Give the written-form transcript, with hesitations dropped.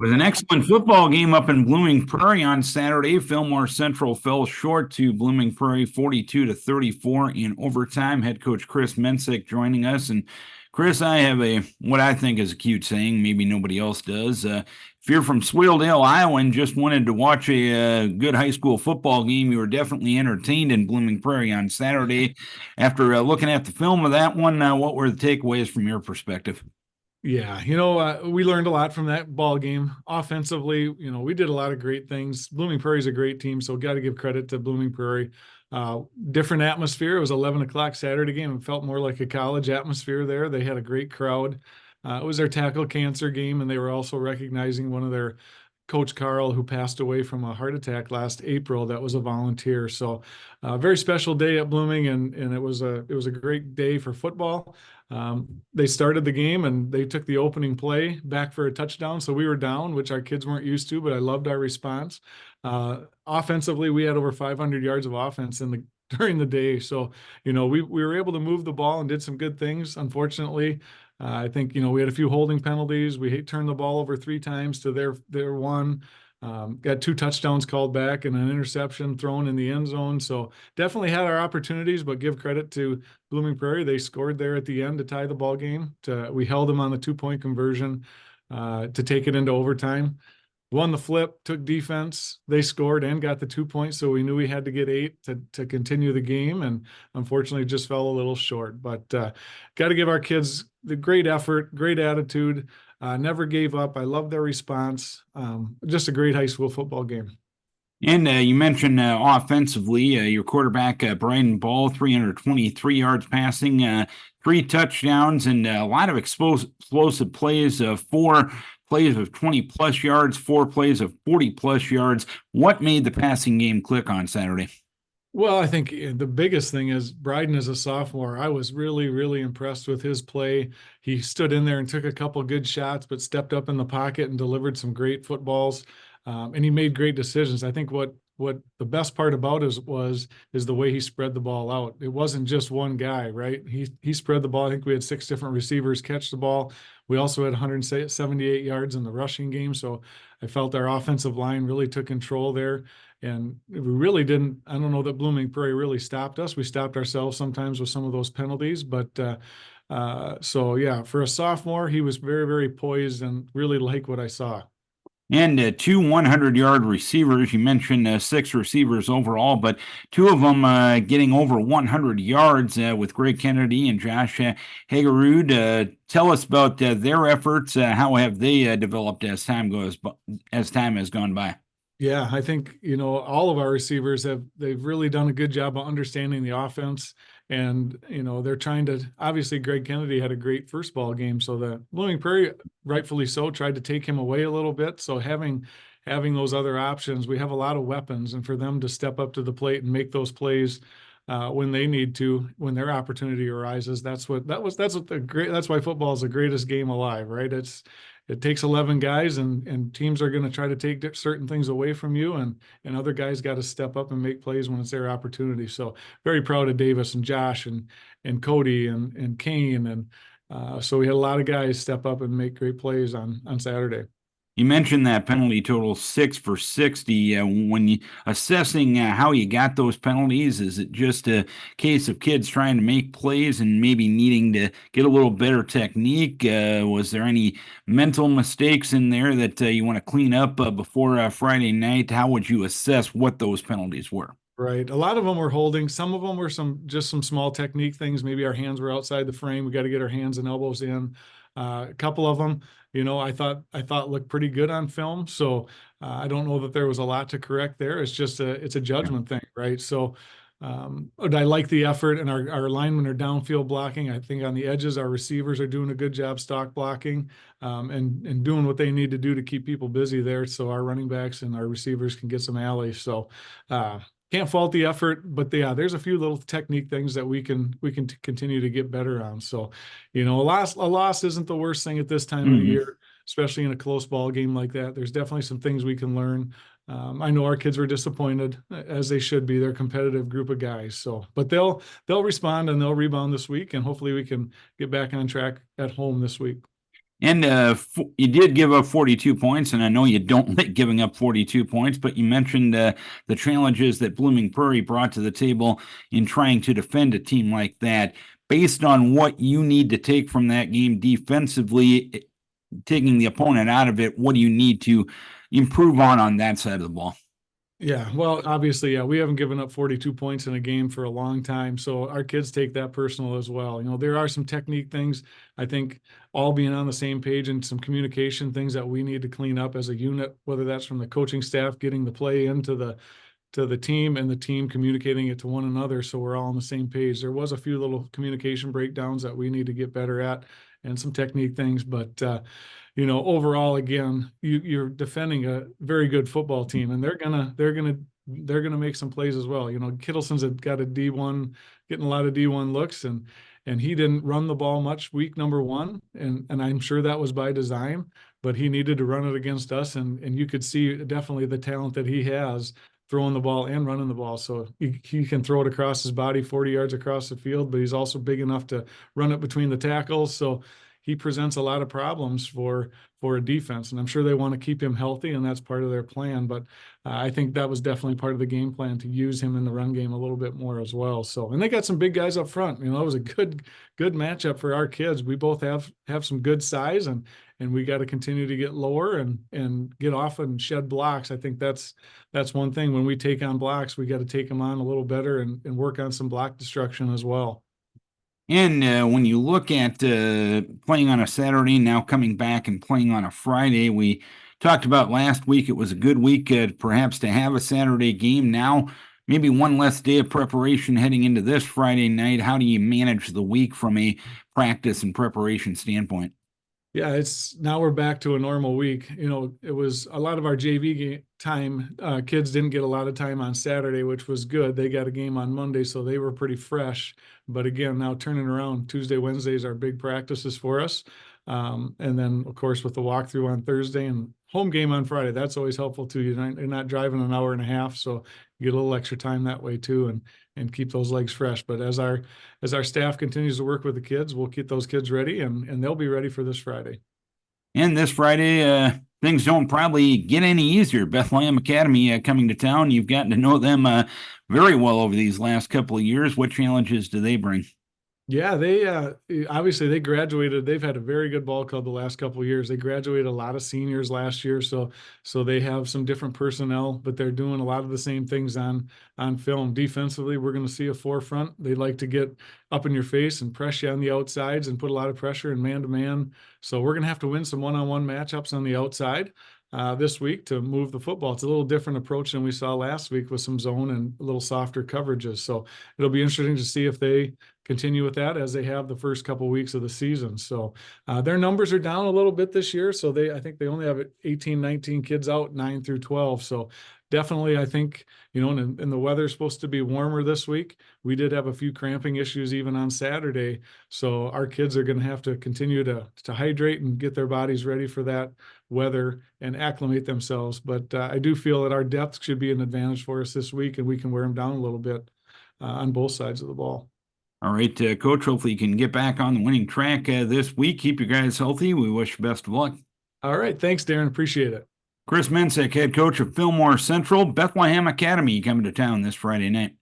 With an excellent football game up in Blooming Prairie on Saturday, Fillmore Central fell short to Blooming Prairie 42-34 in overtime. Head coach Chris Mensink joining us. And Chris, I have a what I think is a cute saying. Maybe nobody else does. If you're from Swaledale, Iowa, and just wanted to watch a good high school football game, you were definitely entertained in Blooming Prairie on Saturday. After looking at the film of that one, what were the takeaways from your perspective? Yeah, we learned a lot from that ball game. Offensively, we did a lot of great things. Blooming Prairie is a great team, so got to give credit to Blooming Prairie. Different atmosphere. It was 11 o'clock Saturday game. It felt more like a college atmosphere there. They had a great crowd. It was their tackle cancer game, and they were also recognizing one of their Coach Carl, who passed away from a heart attack last April. That was a volunteer. So, a very special day at Blooming, and it was a great day for football. They started the game and they took the opening play back for a touchdown. So we were down, which our kids weren't used to, but I loved our response. Offensively, we had over 500 yards of offense during the day. So, we were able to move the ball and did some good things. Unfortunately, I think, we had a few holding penalties. We turned the ball over 3 times to their one. Got 2 touchdowns called back and an interception thrown in the end zone. So definitely had our opportunities, but give credit to Blooming Prairie. They scored there at the end to tie the ball game. We held them on the 2-point conversion to take it into overtime. Won the flip, took defense. They scored and got the 2 points. So we knew we had to get 8 to continue the game. And unfortunately, just fell a little short. But got to give our kids the great effort, great attitude. Never gave up. I love their response. Just a great high school football game. And you mentioned offensively, your quarterback, Brian Ball, 323 yards passing, 3 touchdowns, and a lot of explosive plays, 4 plays of 20 plus yards, 4 plays of 40 plus yards. What made the passing game click on Saturday? Well, I think the biggest thing is Bryden is a sophomore. I was really, really impressed with his play. He stood in there and took a couple good shots, but stepped up in the pocket and delivered some great footballs. And he made great decisions. I think what the best part about is the way he spread the ball out. It wasn't just one guy, right? He spread the ball. I think we had 6 different receivers catch the ball. We also had 178 yards in the rushing game. So I felt our offensive line really took control there. And we really didn't, I don't know that Blooming Prairie really stopped us. We stopped ourselves sometimes with some of those penalties. But so, yeah, for a sophomore, he was very, very poised and really like what I saw. And 2 100-yard receivers. You mentioned 6 receivers overall, but 2 of them getting over 100 yards with Greg Kennedy and Josh Hagerud. Tell us about their efforts. How have they developed as time has gone by? Yeah, I think, all of our receivers they've really done a good job of understanding the offense. And, they're trying to, obviously Greg Kennedy had a great first ball game. So the Blooming Prairie, rightfully so, tried to take him away a little bit. So having those other options, we have a lot of weapons, and for them to step up to the plate and make those plays when they need to, when their opportunity arises, that's why football is the greatest game alive, right? It takes 11 guys, and teams are going to try to take certain things away from you, and other guys got to step up and make plays when it's their opportunity. So very proud of Davis and Josh and Cody and Kane. And so we had a lot of guys step up and make great plays on Saturday. You mentioned that penalty total 6 for 60. When you assessing how you got those penalties, is it just a case of kids trying to make plays and maybe needing to get a little better technique? Was there any mental mistakes in there that you want to clean up before Friday night? How would you assess what those penalties were? Right. A lot of them were holding. Some of them were just some small technique things. Maybe our hands were outside the frame. We got to get our hands and elbows in. A couple of them, I thought looked pretty good on film. So I don't know that there was a lot to correct there. It's a judgment thing, right? So but I like the effort, and our linemen are downfield blocking. I think on the edges, our receivers are doing a good job stock blocking, and doing what they need to do to keep people busy there, so our running backs and our receivers can get some alleys. So can't fault the effort, but yeah, there's a few little technique things that we can continue to get better on. So, a loss isn't the worst thing at this time of the Mhm. year, especially in a close ball game like that. There's definitely some things we can learn. I know our kids were disappointed, as they should be. They're a competitive group of guys. So, but they'll respond and they'll rebound this week, and hopefully we can get back on track at home this week. And you did give up 42 points, and I know you don't like giving up 42 points, but you mentioned the challenges that Blooming Prairie brought to the table in trying to defend a team like that. Based on what you need to take from that game defensively, taking the opponent out of it, what do you need to improve on that side of the ball? Yeah, well, obviously, yeah, we haven't given up 42 points in a game for a long time. So our kids take that personal as well. There are some technique things, I think, all being on the same page, and some communication things that we need to clean up as a unit, whether that's from the coaching staff getting the play into the team and the team communicating it to one another, so we're all on the same page. There was a few little communication breakdowns that we need to get better at, and some technique things, but overall, again, you're defending a very good football team, and they're gonna make some plays as well. Kittleson's got a D1, getting a lot of D1 looks, and he didn't run the ball much week number one, and I'm sure that was by design, but he needed to run it against us, and you could see definitely the talent that he has throwing the ball and running the ball. So he can throw it across his body 40 yards across the field, but he's also big enough to run it between the tackles. So he presents a lot of problems for a defense, and I'm sure they want to keep him healthy, and that's part of their plan. But I think that was definitely part of the game plan, to use him in the run game a little bit more as well. So, and they got some big guys up front. It was a good matchup for our kids. We both have some good size, and we got to continue to get lower and get off and shed blocks. I think that's one thing. When we take on blocks, we got to take them on a little better, and work on some block destruction as well. And when you look at playing on a Saturday, now coming back and playing on a Friday, we talked about last week. It was a good week, perhaps, to have a Saturday game. Now, maybe one less day of preparation heading into this Friday night. How do you manage the week from a practice and preparation standpoint? Yeah, it's now we're back to a normal week. It was a lot of our JV time. Kids didn't get a lot of time on Saturday, which was good. They got a game on Monday, so they were pretty fresh. But again, now turning around, Tuesday, Wednesdays are big practices for us. And then, of course, with the walkthrough on Thursday and home game on Friday, that's always helpful too. You're not driving an hour and a half, so you get a little extra time that way too, and keep those legs fresh. But as our staff continues to work with the kids, we'll keep those kids ready, and they'll be ready for this Friday. And this Friday, things don't probably get any easier. Bethlehem Academy coming to town. You've gotten to know them very well over these last couple of years. What challenges do they bring? Yeah, they obviously they graduated. They've had a very good ball club the last couple of years. They graduated a lot of seniors last year, so they have some different personnel, but they're doing a lot of the same things on film. Defensively, we're going to see a forefront. They like to get up in your face and press you on the outsides and put a lot of pressure and man to man. So we're going to have to win some one-on-one matchups on the outside this week to move the football. It's a little different approach than we saw last week, with some zone and a little softer coverages. So it'll be interesting to see if they continue with that, as they have the first couple of weeks of the season. So their numbers are down a little bit this year. So I think they only have 18, 19 kids out, 9 through 12. So definitely, I think, and the weather's supposed to be warmer this week. We did have a few cramping issues even on Saturday. So our kids are going to have to continue to hydrate and get their bodies ready for that weather and acclimate themselves. But I do feel that our depth should be an advantage for us this week, and we can wear them down a little bit on both sides of the ball. All right, Coach, hopefully you can get back on the winning track this week. Keep you guys healthy. We wish you best of luck. All right. Thanks, Darren. Appreciate it. Chris Mensink, head coach of Fillmore Central. Bethlehem Academy coming to town this Friday night.